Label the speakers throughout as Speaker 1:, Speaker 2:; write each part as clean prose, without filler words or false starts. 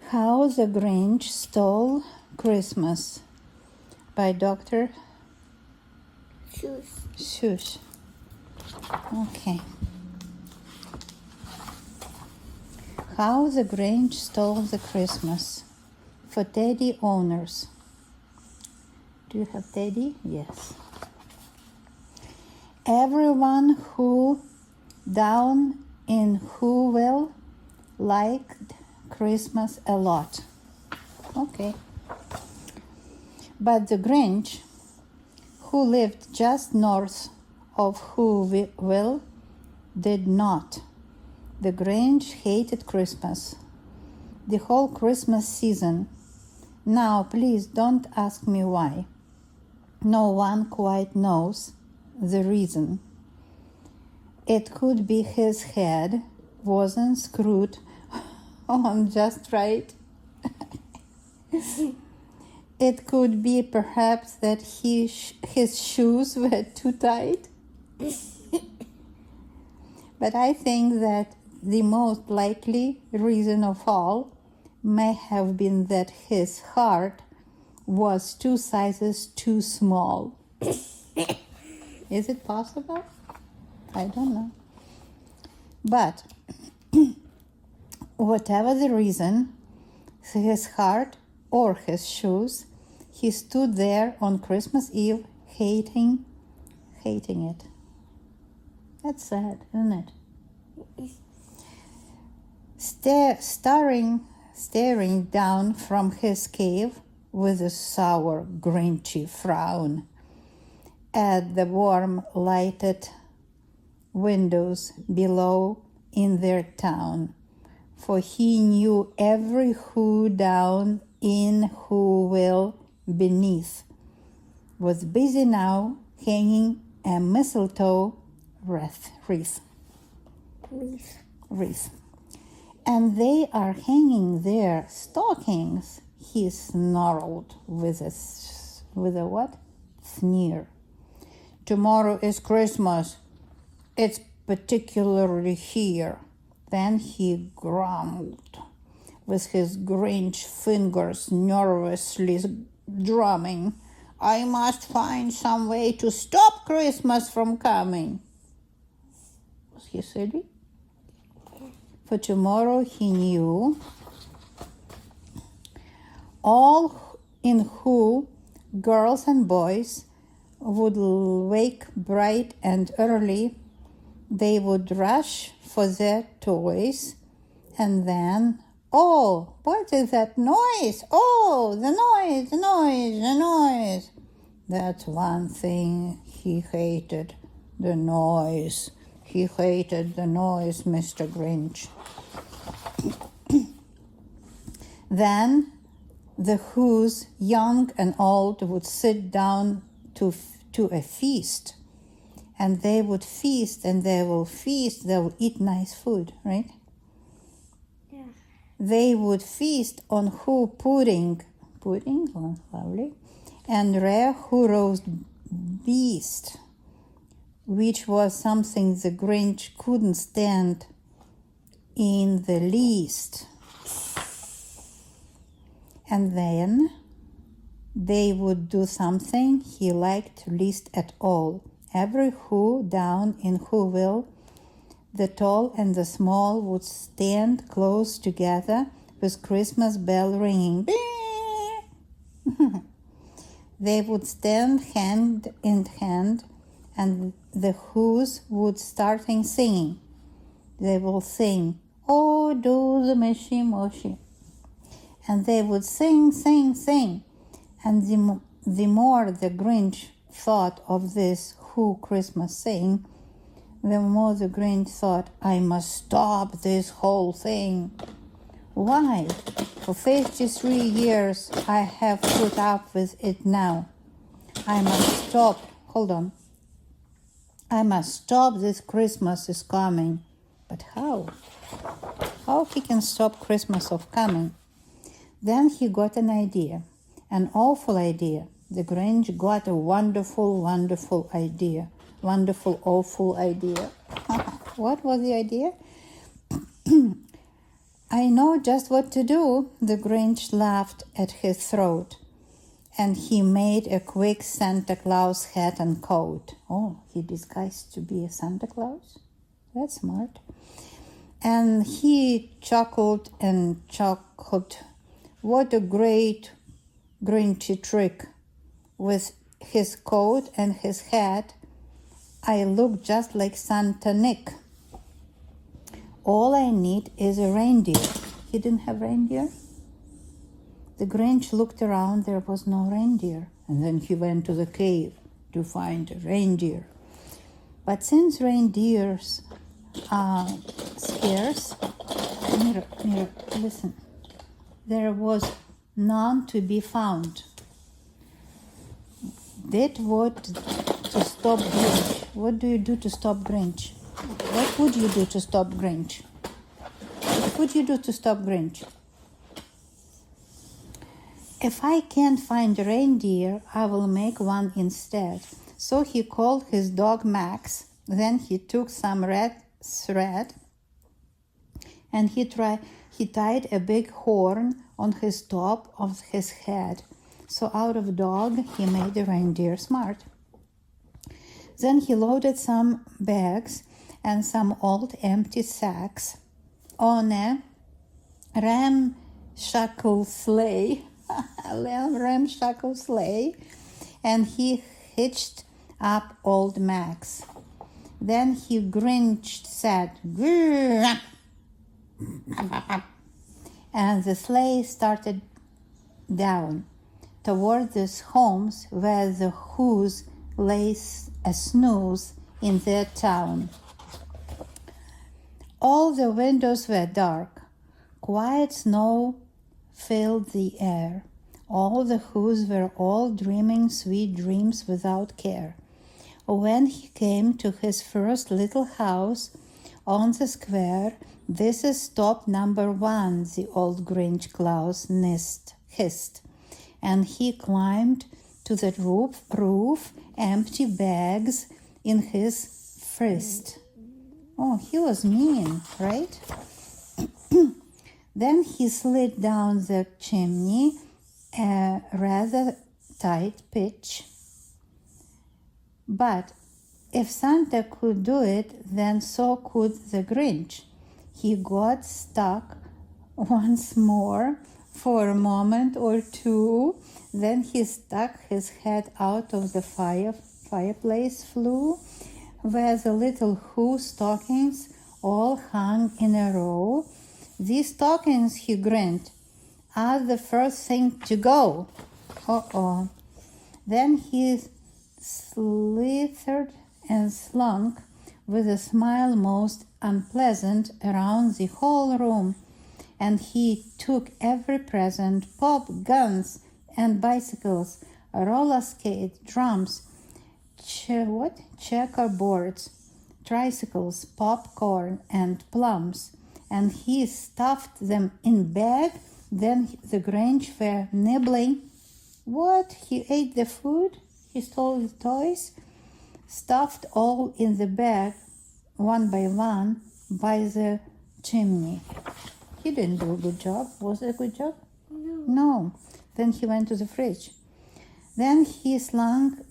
Speaker 1: How the Grinch Stole Christmas by Dr. Seuss. Okay. How the Grinch Stole the Christmas for Teddy owners. Do you have Teddy? Yes. Everyone who down in Whoville liked Christmas a lot. Okay. But the Grinch, who lived just north of Whoville, did not. The Grinch hated Christmas, the whole Christmas season. Now, please don't ask me why. No one quite knows the reason. It could be his head wasn't screwed on just right. It could be perhaps that his shoes were too tight. But I think that the most likely reason of all may have been that his heart was 2 sizes too small. Is it possible? I don't know. But whatever the reason, his heart or his shoes, he stood there on Christmas Eve hating it. That's sad, isn't it? Staring down from his cave with a sour, grinchy frown at the warm, lighted windows below in their town, for he knew every who down in Whoville beneath was busy now hanging a mistletoe wreath. And they are hanging their stockings, he snarled with a what? Sneer. Tomorrow is Christmas. It's particularly here. Then he grumbled, with his Grinch fingers nervously drumming. I must find some way to stop Christmas from coming. Was he silly? For tomorrow he knew all in who girls and boys would wake bright and early. They would rush for their toys, and then, oh, what is that noise? Oh, the noise. That's one thing he hated, the noise. He hated the noise, Mr. Grinch. Then the Who's, young and old, would sit down to a feast. And they would feast, and they will eat nice food, right?
Speaker 2: Yeah.
Speaker 1: They would feast on Who pudding, oh, lovely, and rare Who roast beast, which was something the Grinch couldn't stand in the least. And then they would do something he liked least at all. Every Who down in Whoville, the tall and the small, would stand close together with Christmas bell ringing. They would stand hand in hand, and the Who's would start singing. They will sing, oh, do the mishy moshy. And they would sing. And the more the Grinch thought of this Who Christmas sing, the more the Grinch thought, I must stop this whole thing. Why? For 53 years I have put up with it now. I must stop. Hold on. I must stop. This Christmas is coming. But how? How he can stop Christmas of coming? Then he got an idea, an awful idea. The Grinch got a wonderful idea. Awful idea. What was the idea? I know just what to do, the Grinch laughed at his throat. And he made a quick Santa Claus hat and coat. Oh, he disguised to be a Santa Claus? That's smart. And he chuckled and chuckled. What a great Grinchy trick. With his coat and his hat, I look just like Santa Nick. All I need is a reindeer. He didn't have reindeer? The Grinch looked around, there was no reindeer, and then he went to the cave to find a reindeer. But since reindeers are scarce, Mira, listen, there was none to be found. Did what to stop Grinch? What do you do to stop Grinch? What would you do to stop Grinch? What would you do to stop Grinch? If I can't find a reindeer, I will make one instead. So he called his dog Max. Then he took some red thread and he tied a big horn on his top of his head. So out of dog, he made a reindeer smart. Then he loaded some bags and some old empty sacks on a ramshackle sleigh. Ramshackle sleigh, and he hitched up old Max. Then he Grinch said, "Grrr," and the sleigh started down toward the homes where the Who's lay a snooze in their town. All the windows were dark. Quiet snow filled the air. All the Who's were all dreaming sweet dreams without care. When he came to his first little house on the square, "This is stop number 1, the old Grinch Claus hissed. And he climbed to the roof, empty bags in his fist. Oh, he was mean, right? Then he slid down the chimney a rather tight pitch. But if Santa could do it, then so could the Grinch. He got stuck once more for a moment or two. Then he stuck his head out of the fireplace flue, where the little Who stockings all hung in a row. "These stockings," he grinned, "are the first thing to go." Uh-oh. Then he slithered and slunk with a smile most unpleasant around the whole room, and he took every present: pop guns and bicycles, roller skate, drums, checkerboards, tricycles, popcorn, and plums, and he stuffed them in bag. Then the Grinch were nibbling. What? He ate the food? He stole the toys? Stuffed all in the bag, one by one, by the chimney. He didn't do a good job. Was it a good job? No. Then he went to the fridge. Then he slunk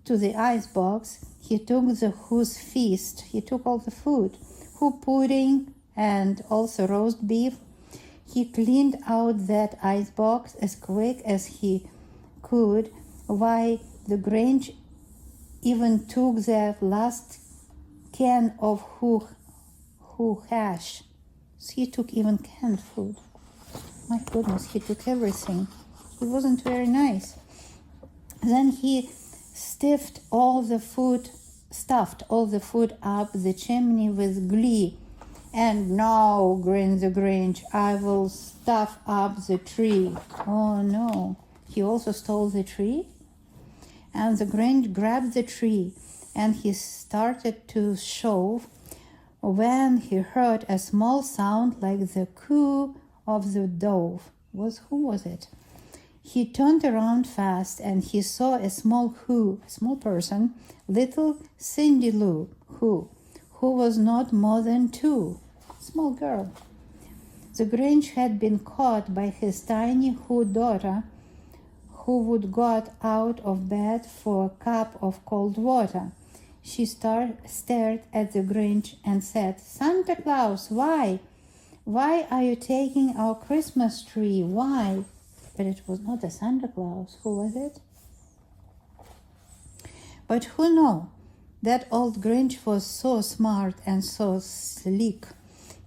Speaker 1: to the icebox. He took the Who's feast. He took all the food. Who pudding and also roast beef. He cleaned out that icebox as quick as he could. Why, the Grinch even took the last can of Who hash. He took even canned food. My goodness, he took everything. He wasn't very nice. Then he stuffed all the food up the chimney with glee. "And now," grinned the Grinch, "I will stuff up the tree." Oh no, he also stole the tree? And the Grinch grabbed the tree and he started to shove when he heard a small sound like the coo of the dove. Who was it? He turned around fast and he saw a small person, little Cindy Lou Who was not more than 2. Small girl. The Grinch had been caught by his tiny Who daughter, who would got out of bed for a cup of cold water. She stared at the Grinch and said, "Santa Claus, why? Why are you taking our Christmas tree? Why?" But it was not a Santa Claus. Who was it? But who knew? That old Grinch was so smart and so slick.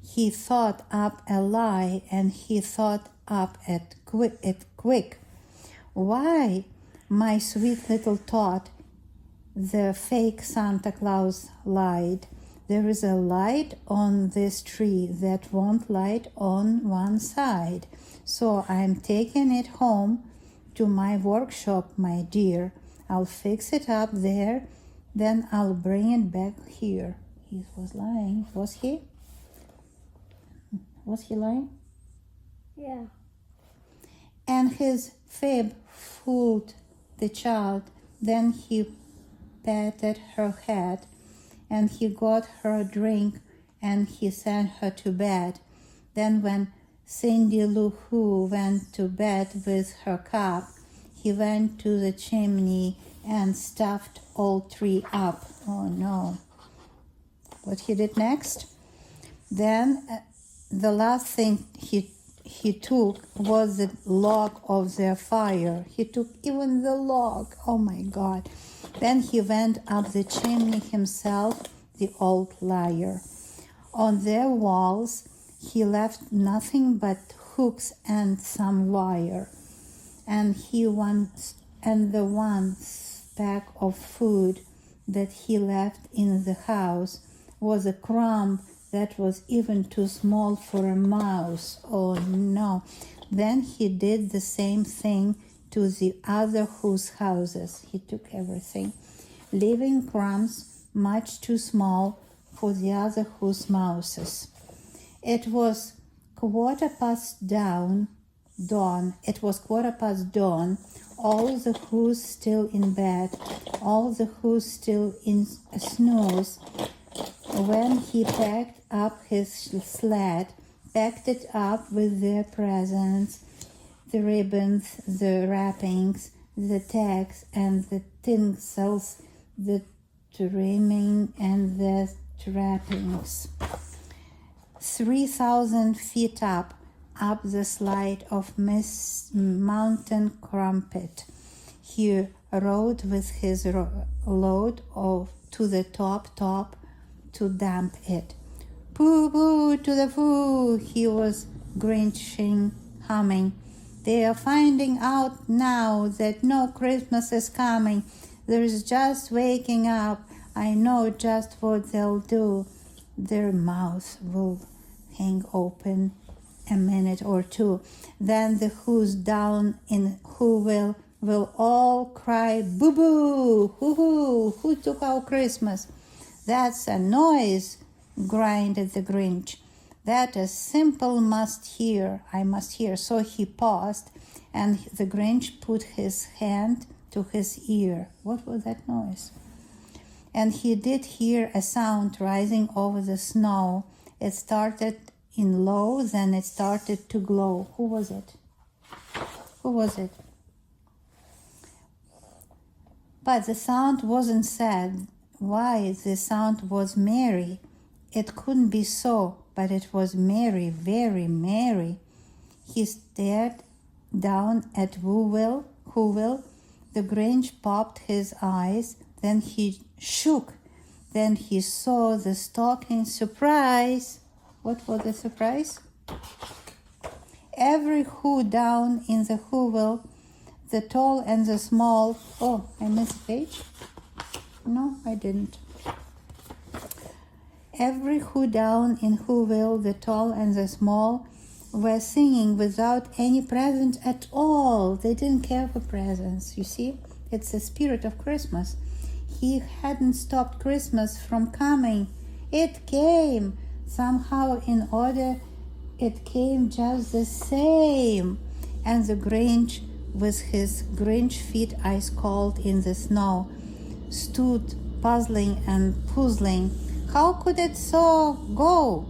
Speaker 1: He thought up a lie, and he thought up it quick. "Why, my sweet little tot," the fake Santa Claus lied. "There is a light on this tree that won't light on one side. So I'm taking it home to my workshop, my dear. I'll fix it up there, then I'll bring it back here." He was lying. Was he? Was he lying?
Speaker 2: Yeah.
Speaker 1: And his fib fooled the child. Then he patted her head, and he got her a drink, and he sent her to bed. Then when Cindy Lou Who went to bed with her cup, he went to the chimney and stuffed all three up. Oh no. What he did next? Then the last thing he took was the log of their fire. He took even the log. Oh my God. Then he went up the chimney himself, the old liar. On their walls he left nothing but hooks and some wire. And the one speck of food that he left in the house was a crumb that was even too small for a mouse. Oh no. Then he did the same thing to the other Who's houses. He took everything, leaving crumbs much too small for the other Who's mouses. It was quarter past dawn. It was quarter past dawn. All the Who's still in bed, all the Who's still in a snooze, when he packed up his sled, packed it up with their presents, the ribbons, the wrappings, the tags, and the tinsels, the trimming, and the trappings. 3,000 feet up the slide of Mountain Crumpet, he rode with his load to the top to dump it. "Pooh, pooh, to the foo," he was grinching, humming. "They are finding out now that no Christmas is coming. There's just waking up. I know just what they'll do. Their mouths will hang open a minute or two. Then the Who's down in Whoville will all cry, 'Boo-boo! Hoo-hoo! Who took our Christmas?' That's a noise," grinded the Grinch, "that a simple I must hear." So he paused, and the Grinch put his hand to his ear. What was that noise? And he did hear a sound rising over the snow. It started in low, then it started to glow. Who was it? Who was it? But the sound wasn't sad. Why, the sound was merry. It couldn't be so, but it was merry, very merry. He stared down at Whoville. The Grinch popped his eyes, then he shook. Then he saw the stocking. Surprise! What was the surprise? Every Who down in the Whoville, the tall and the small. Oh, I missed a page? No, I didn't. Every Who down in Whoville, the tall and the small, were singing without any present at all. They didn't care for presents, you see? It's the spirit of Christmas. He hadn't stopped Christmas from coming. It came. Somehow in order, it came just the same. And the Grinch, with his Grinch feet ice cold in the snow, stood puzzling and puzzling. How could it so go?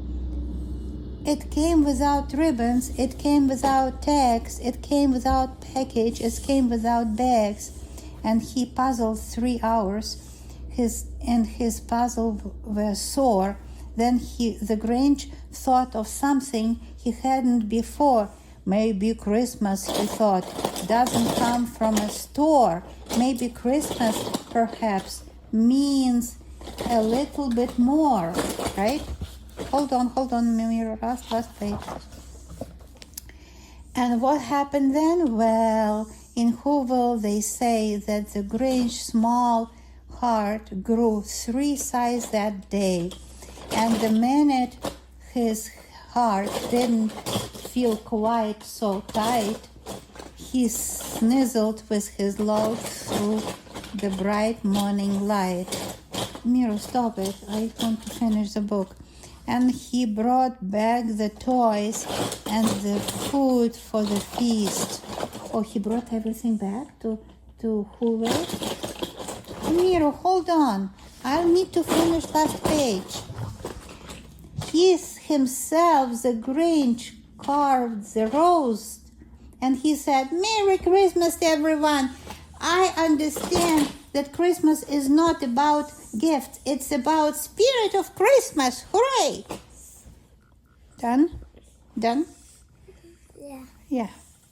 Speaker 1: It came without ribbons, it came without tags, it came without package, it came without bags. And he puzzled 3 hours. His puzzles were sore. Then the Grinch thought of something he hadn't before. Maybe Christmas, he thought, doesn't come from a store. Maybe Christmas, perhaps, means a little bit more, right? Hold on, Mira, last page. And what happened then? Well, in Whoville they say that the Grinch's small heart grew 3 sizes that day. And the minute his heart didn't feel quite so tight, he snizzled with his load through the bright morning light. Miro, stop it. I want to finish the book. And he brought back the toys and the food for the feast. Oh, he brought everything back to Whoville? Miro, hold on. I'll need to finish last page. He himself, the Grinch, carved the roast. And he said, Merry Christmas, everyone. I understand that Christmas is not about gifts. It's about spirit of Christmas. Hooray! Done?
Speaker 2: Yeah.
Speaker 1: Yeah.